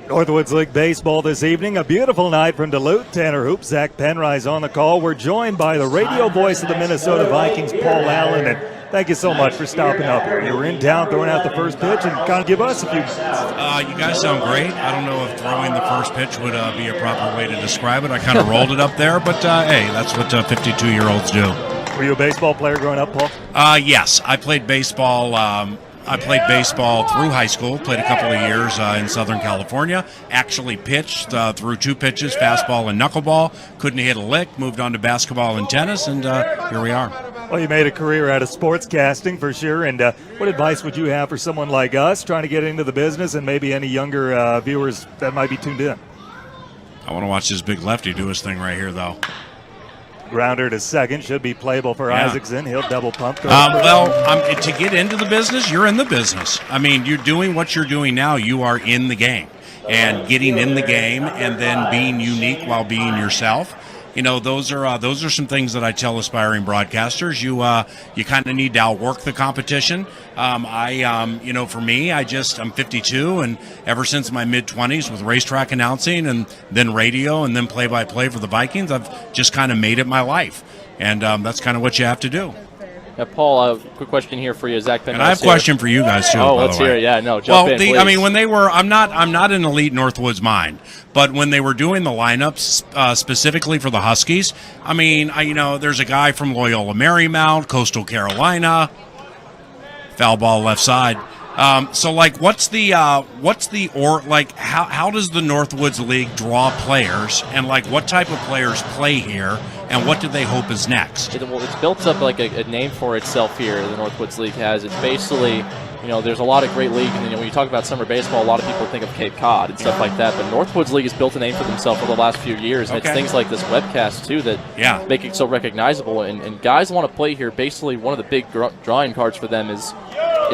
Northwoods League Baseball this evening. A beautiful night from Duluth. Tanner Hoop, Zach Penrise on the call. We're joined by the radio voice of the Minnesota Vikings, Paul Allen. And thank you so much for stopping up here. You were in town throwing out the first pitch, and kind of give us a few minutes. You guys sound great. I don't know if throwing the first pitch would be a proper way to describe it. I kind of rolled it up there, but hey, that's what 52-year-olds do. Were you a baseball player growing up, Paul? Yes, I played baseball. I played baseball through high school, played a couple of years in Southern California, actually pitched through 2 pitches, fastball and knuckleball, couldn't hit a lick, moved on to basketball and tennis, and here we are. Well, you made a career out of sportscasting for sure, and what advice would you have for someone like us trying to get into the business and maybe any younger viewers that might be tuned in? I want to watch this big lefty do his thing right here, though. Grounder to second, should be playable for Isaacson. He'll double pump. To get into the business, you're in the business. I mean, you're doing what you're doing now. You are in the game. And getting in the game and then being unique while being yourself, those are some things that I tell aspiring broadcasters. You kind of need to outwork the competition. For me, I'm 52, and ever since my mid-20s with racetrack announcing and then radio and then play-by-play for the Vikings, I've just kind of made it my life. And that's kind of what you have to do. Yeah, Paul, quick question here for you, Zach Penrise. And I have a question for you guys too. Oh, let's hear it. Yeah, no, jump in, please. I mean, when they were, I'm not an elite Northwoods mind, but when they were doing the lineups specifically for the Huskies, I mean, there's a guy from Loyola Marymount, Coastal Carolina, foul ball left side. How does the Northwoods League draw players, and what type of players play here, and what do they hope is next? It's built up like a name for itself here. The Northwoods League has. It's basically, there's a lot of great leagues, and when you talk about summer baseball, a lot of people think of Cape Cod and stuff like that. But Northwoods League has built a name for themselves for the last few years, and it's things like this webcast too that make it so recognizable. And guys want to play here. Basically, one of the big drawing cards for them is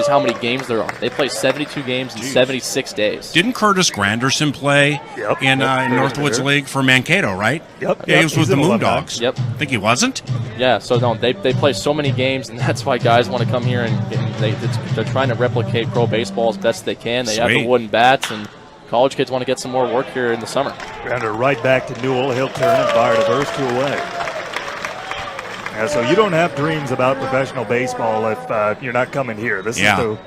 how many games there are. They play 72 games in 76 days. Didn't Curtis Granderson play in Northwoods League for Mankato, right? Yep. Yeah, he was with the Moondogs. Yep. I think he wasn't? Yeah, so no, they play so many games, and that's why guys want to come here, and they're trying to replicate pro baseball as best they can. They have the wooden bats, and college kids want to get some more work here in the summer. Grounder right back to Newell. He'll turn and fire to first, 2 away. So you don't have dreams about professional baseball if you're not coming here. This is your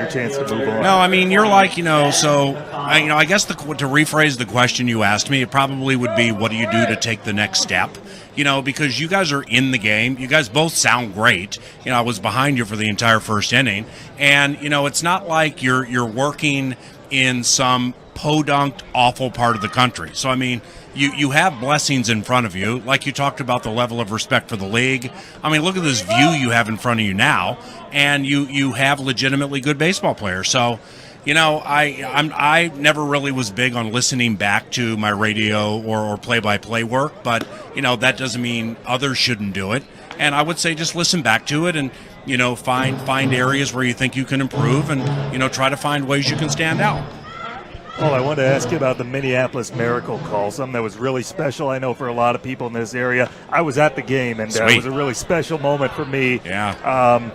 chance to move on. No, I mean, you're like, I guess to rephrase the question you asked me, it probably would be, what do you do to take the next step? Because you guys are in the game. You guys both sound great. I was behind you for the entire first inning. And, it's not like you're working in some podunk, awful part of the country. So, I mean, you have blessings in front of you. Like you talked about the level of respect for the league. I mean, look at this view you have in front of you now, and you have legitimately good baseball players. So, I never really was big on listening back to my radio or play-by-play work, but, that doesn't mean others shouldn't do it. And I would say just listen back to it and, find areas where you think you can improve and, try to find ways you can stand out. Well, I wanted to ask you about the Minneapolis Miracle call, something that was really special, I know, for a lot of people in this area. I was at the game, and it was a really special moment for me. Yeah.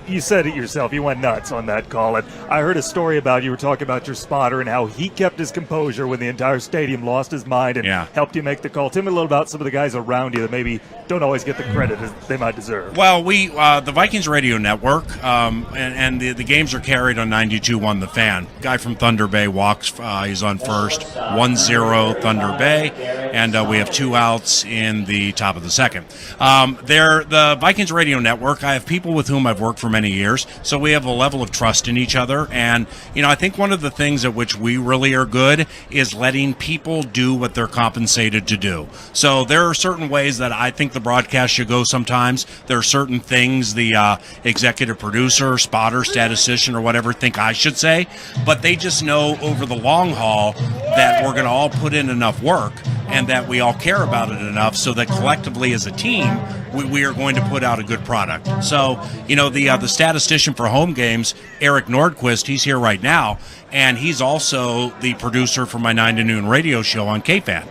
You said it yourself. You went nuts on that call. And I heard a story about you were talking about your spotter and how he kept his composure when the entire stadium lost his mind and helped you make the call. Tell me a little about some of the guys around you that maybe don't always get the credit they might deserve. Well, the Vikings Radio Network, and the games are carried on 92.1 The Fan. Guy from Thunder Bay walks. He's on first. 1-0 Thunder Bay. And we have 2 outs in the top of the second. The Vikings Radio Network, I have people with whom I've worked for many years, so we have a level of trust in each other. And I think one of the things at which we really are good is letting people do what they're compensated to do. So there are certain ways that I think the broadcast should go sometimes. There are certain things the executive producer, spotter, statistician, or whatever think I should say, but they just know over the long haul that we're going to all put in enough work and that we all care about it enough so that collectively as a team we are going to put out a good product. So, the statistician for home games, Eric Nordquist, he's here right now, and he's also the producer for my 9 to noon radio show on KFAN.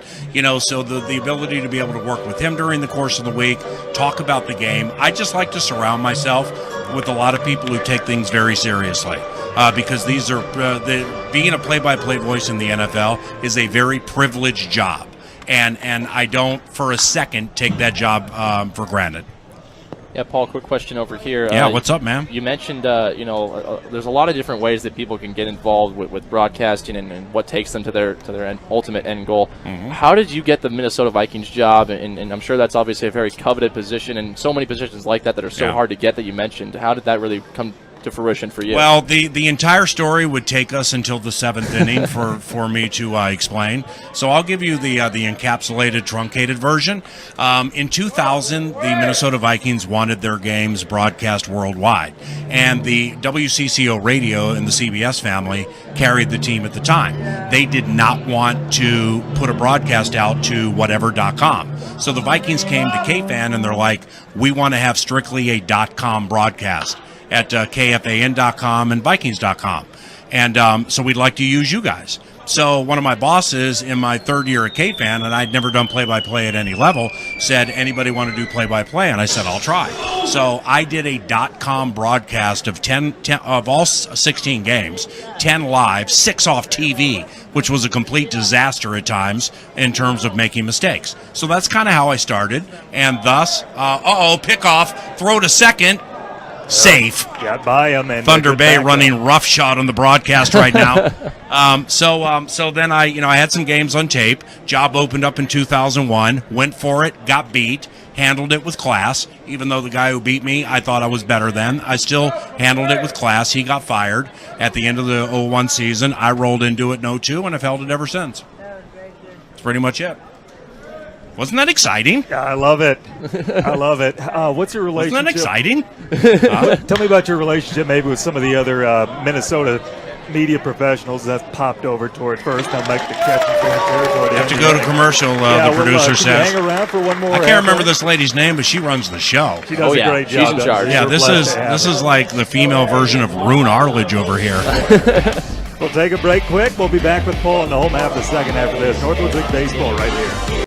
So the ability to be able to work with him during the course of the week, talk about the game. I just like to surround myself with a lot of people who take things very seriously. because these are being a play-by-play voice in the NFL is a very privileged job, and I don't for a second take that job for granted. Yeah, Paul, quick question over here. Yeah, what's up, man? You mentioned, there's a lot of different ways that people can get involved with broadcasting and what takes them to their ultimate end goal. Mm-hmm. How did you get the Minnesota Vikings job? And I'm sure that's obviously a very coveted position, and so many positions like that are so hard to get that you mentioned. How did that really come to fruition for you? Well, the entire story would take us until the 7th inning for me to explain. So I'll give you the encapsulated, truncated version. In 2000, the Minnesota Vikings wanted their games broadcast worldwide, and the WCCO radio and the CBS family carried the team at the time. They did not want to put a broadcast out to whatever.com. So the Vikings came to KFAN and they're like, we want to have strictly a .com broadcast at KFAN.com and Vikings.com. And so we'd like to use you guys. So one of my bosses in my third year at KFAN, and I'd never done play-by-play at any level, said, anybody want to do play-by-play? And I said, I'll try. So I did a .com broadcast of 10 of all 16 games, 10 live, 6 off TV, which was a complete disaster at times in terms of making mistakes. So that's kind of how I started. And thus, pickoff, throw to second, safe. Got by him. And Thunder Bay running roughshod on the broadcast right now. So then I had some games on tape. Job opened up in 2001. Went for it. Got beat. Handled it with class. Even though the guy who beat me, I thought I was better than. I still handled it with class. He got fired at the end of the 01 season. I rolled into it in 02, and I've held it ever since. That's pretty much it. Wasn't that exciting? Yeah, I love it. I love it. What's your relationship? Wasn't that exciting? Tell me about your relationship maybe with some of the other Minnesota media professionals that popped over toward first. I'll make the catch and territory. You have to go to commercial, the producer says. Hang around for one more. I can't remember this lady's name, but she runs the show. She does a great job. She's in charge. Yeah, this is like the female version of Rune Arledge over here. We'll take a break quick. We'll be back with Paul in the home half of the second after this. Northwoods League Baseball right here.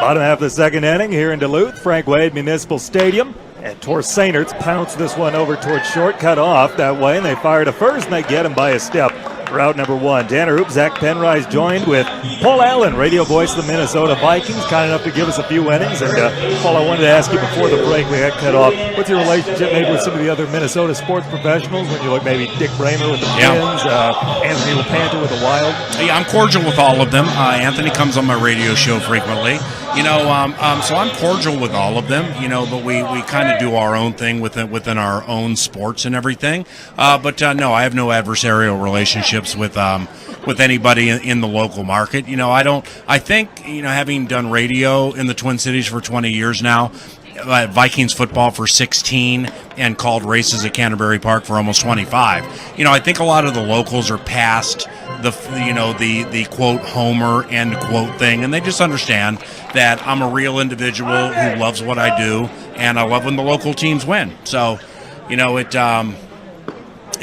Bottom half of the second inning here in Duluth, Frank Wade Municipal Stadium. And Torsanerts pounced this one over towards short, cut off that way, and they fired a first, and they get him by a step. Route number one. Tanner Hoop, Zach Penrise joined with Paul Allen, radio voice of the Minnesota Vikings, kind enough to give us a few innings. And Paul, I wanted to ask you before the break, we got cut off, what's your relationship maybe with some of the other Minnesota sports professionals? When you look maybe Dick Bramer with the Twins, Anthony LaPanta with the Wild? Yeah, I'm cordial with all of them. Anthony comes on my radio show frequently. So I'm cordial with all of them, but we kind of do our own thing within our own sports and everything. No, I have no adversarial relationships with anybody in the local market. I think, having done radio in the Twin Cities for 20 years now, Vikings football for 16, and called races at Canterbury Park for almost 25. I think a lot of the locals are past the quote homer end quote thing, and they just understand that I'm a real individual who loves what I do, and I love when the local teams win. So,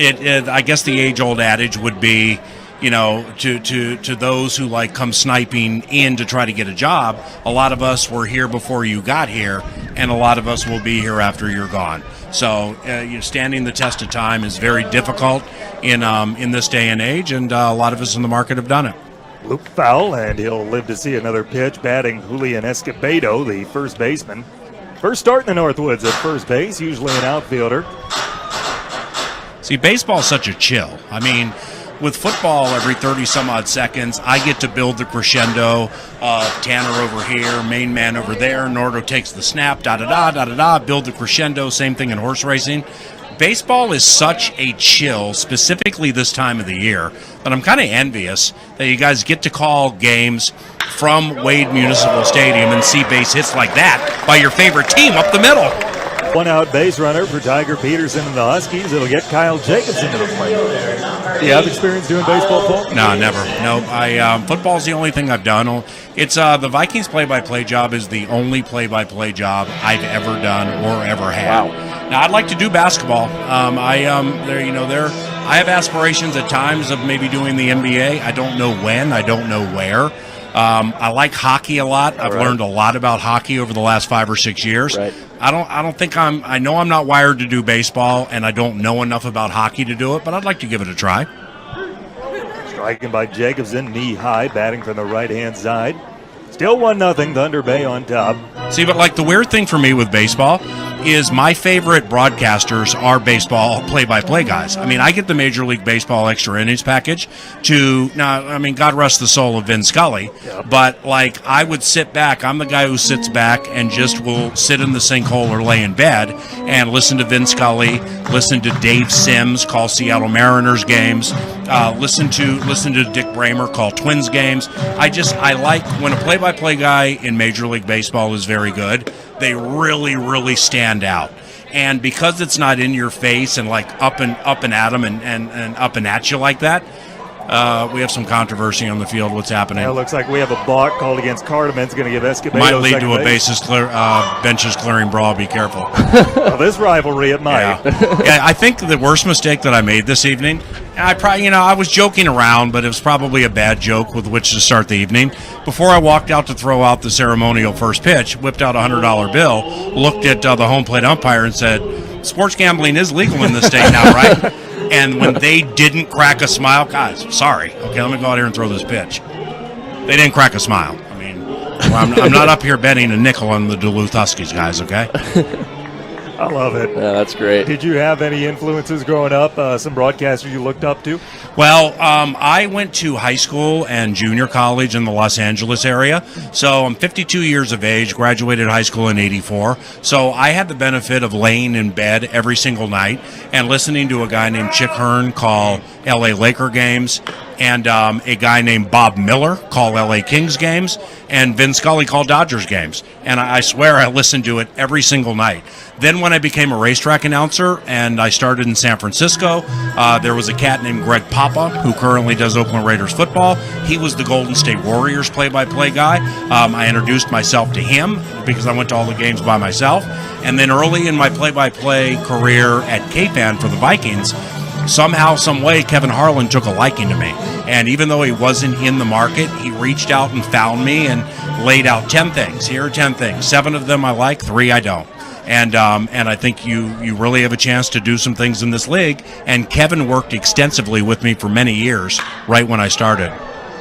I guess the age-old adage would be, to those who come sniping in to try to get a job, a lot of us were here before you got here, and a lot of us will be here after you're gone. So standing the test of time is very difficult in this day and age, and a lot of us in the market have done it. Loop foul, and he'll live to see another pitch, batting Julian Escobedo, the first baseman. First start in the Northwoods at first base, usually an outfielder. See, baseball is such a chill. I mean, with football, every 30-some-odd seconds, I get to build the crescendo of Tanner over here, main man over there, Nordo takes the snap, da-da-da, build the crescendo, same thing in horse racing. Baseball is such a chill, specifically this time of the year, that I'm kind of envious that you guys get to call games from Wade Municipal Stadium and see base hits like that by your favorite team up the middle. One out base runner for Tiger Peterson and the Huskies. It'll get Kyle Jacobson to the plate. Do you have experience doing baseball, Paul? No, never. No, football's the only thing I've done. It's the Vikings play-by-play job is the only play-by-play job I've ever done or ever had. Wow. Now I'd like to do basketball. I have aspirations at times of maybe doing the NBA. I don't know when. I don't know where. I like hockey a lot. I've learned a lot about hockey over the last 5 or 6 years. Right. I don't think I know I'm not wired to do baseball, and I don't know enough about hockey to do it, but I'd like to give it a try. Striking by Jacobson, knee high, batting from the right-hand side. Still 1-0, Thunder Bay on top. See, but like the weird thing for me with baseball is my favorite broadcasters are baseball play-by-play guys. I mean, I get the Major League Baseball extra innings package God rest the soul of Vin Scully, but like I would sit back. I'm the guy who sits back and just will sit in the sinkhole or lay in bed and listen to Vin Scully, listen to Dave Sims call Seattle Mariners games, listen to Dick Bramer call Twins games. I like when a play-by-play guy in Major League Baseball is very good. They really, really stand out. And because it's not in your face and like up and at them and up and at you like that, we have some controversy on the field. What's happening? It looks like we have a balk called against Cardiman's going to give Escobedo might lead to a base. benches clearing brawl. Be careful. Well, this rivalry, it might. Yeah, I think the worst mistake that I made this evening, I was joking around, but it was probably a bad joke with which to start the evening. Before I walked out to throw out the ceremonial first pitch, whipped out a $100 bill, looked at the home plate umpire and said, "Sports gambling is legal in this state now, right?" And when they didn't crack a smile, guys, sorry. Okay, let me go out here and throw this pitch. They didn't crack a smile. I mean, I'm not up here betting a nickel on the Duluth Huskies, guys, okay? I love it. Yeah, that's great. Did you have any influences growing up, some broadcasters you looked up to? Well, I went to high school and junior college in the Los Angeles area. So I'm 52 years of age, graduated high school in 84. So I had the benefit of laying in bed every single night and listening to a guy named Chick Hearn call L.A. Laker games, and a guy named Bob Miller call L.A. Kings games, and Vin Scully call Dodgers games. And I swear I listened to it every single night. Then when I became a racetrack announcer and I started in San Francisco, there was a cat named Greg Papa who currently does Oakland Raiders football. He was the Golden State Warriors play-by-play guy. I introduced myself to him because I went to all the games by myself. And then early in my play-by-play career at KFAN for the Vikings, somehow, some way, Kevin Harlan took a liking to me. And even though he wasn't in the market, he reached out and found me and laid out 10 things. Here are 10 things. 7 of them I like, 3 I don't. And I think you really have a chance to do some things in this league. And Kevin worked extensively with me for many years, right when I started.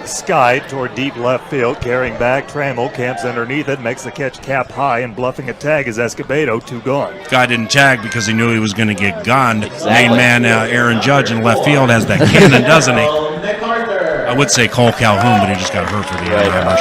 Sky toward deep left field, carrying back. Trammell camps underneath it, makes the catch cap high, and bluffing a tag is Escobedo, 2 gone. Guy didn't tag because he knew he was going to get gunned. Exactly. Main man Aaron Judge in left field has that cannon, doesn't he? I would say Cole Calhoun, but he just got hurt for the Hammers.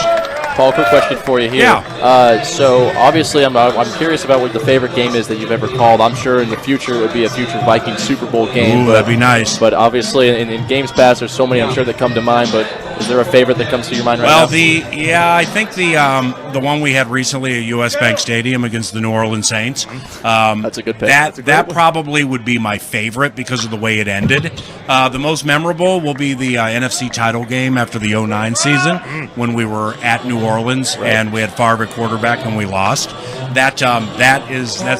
Paul, quick question for you here. Yeah. So obviously, I'm curious about what the favorite game is that you've ever called. I'm sure in the future it would be a future Vikings Super Bowl game. Ooh, that'd be nice. But obviously, in games past, there's so many I'm sure that come to mind. But is there a favorite that comes to your mind right now? I think the one we had recently at U.S. Bank Stadium against the New Orleans Saints. That's a good pick. That probably would be my favorite because of the way it ended. The most memorable will be the NFC title game after the 2009 season when we were at New Orleans and we had Favre at quarterback and we lost. That's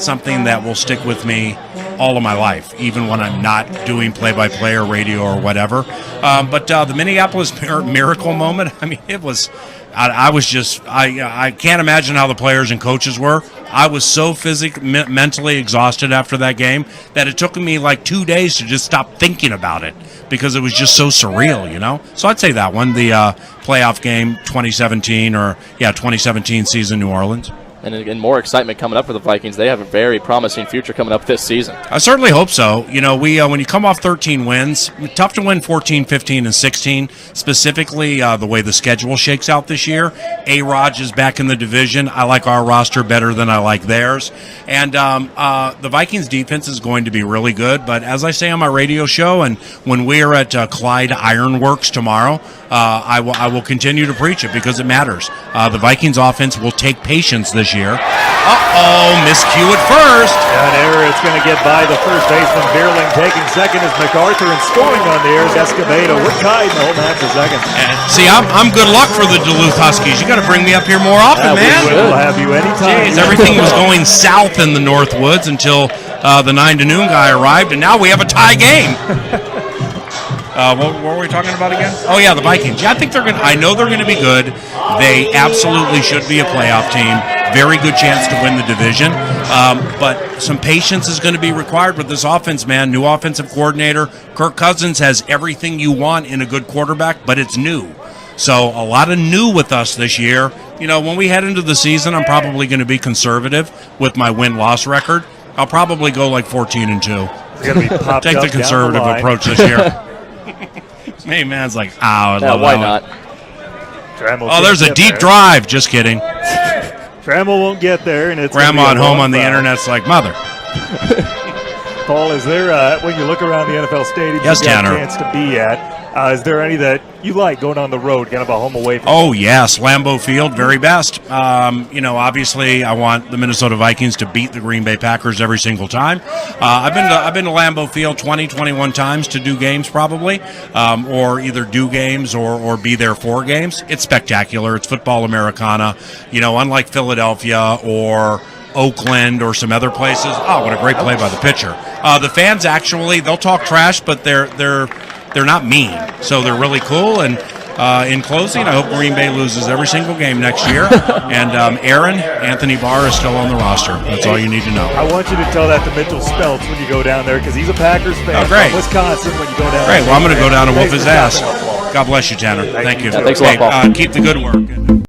something that will stick with me all of my life, even when I'm not doing play-by-play or radio or whatever. But the Minneapolis Miracle moment, I mean, it was. I can't imagine how the players and coaches were. I was so mentally exhausted after that game that it took me like 2 days to just stop thinking about it because it was just so surreal, you know? So I'd say that one, the playoff game 2017 season, New Orleans. And more excitement coming up for the Vikings. They have a very promising future coming up this season. I certainly hope so. You know, when you come off 13 wins, tough to win 14, 15, and 16, specifically the way the schedule shakes out this year. A-Rod is back in the division. I like our roster better than I like theirs. And the Vikings defense is going to be really good. But as I say on my radio show, and when we are at Clyde Ironworks tomorrow, I will continue to preach it because it matters. The Vikings offense will take patience this year. Miscue at first. An error, it's going to get by the first baseman. Bierling taking second is MacArthur, and scoring on the air is Escobedo. We're tied in the whole match for second. See, I'm good luck for the Duluth Huskies. You got to bring me up here more often, man. We'll have you anytime. Jeez, everything was going south in the Northwoods until the 9 to noon guy arrived, and now we have a tie game. What were we talking about again? Oh yeah, the Vikings. Yeah, I know they're gonna be good. They absolutely should be a playoff team. very good chance to win the division. But some patience is going to be required with this offense, man. New offensive coordinator. Kirk Cousins has everything you want in a good quarterback, but it's new. So a lot of new with us this year. You know, when we head into the season, I'm probably going to be conservative with my win-loss record. I'll probably go like 14-2. Take the conservative approach this year. Hey, man's like, why not? There's a deep drive. Just kidding. Trammell won't get there, and it's Grandma at home on the internet's like, mother. Paul, is there, when you look around the NFL stadiums yes, you got Tanner. a chance to be at, is there any that you like going on the road, kind of a home away from? Oh, yes, Lambeau Field, very best. Obviously, I want the Minnesota Vikings to beat the Green Bay Packers every single time. I've been to Lambeau Field 21 times to do games probably, or either do games or be there for games. It's spectacular. It's football Americana. Unlike Philadelphia or Oakland or some other places. Oh, what a great play by the pitcher. The fans actually, they'll talk trash, but they're not mean, so they're really cool. And in closing, I hope Green Bay loses every single game next year. And Anthony Barr is still on the roster. That's all you need to know. I want you to tell that to Mitchell Speltz when you go down there, because he's a Packers fan. Oh, great. From Wisconsin when you go down Great. there. Well, I'm going to go down and whoop his ass. God bless you, Tanner. Thank you. Thanks a lot, Paul. Keep the good work.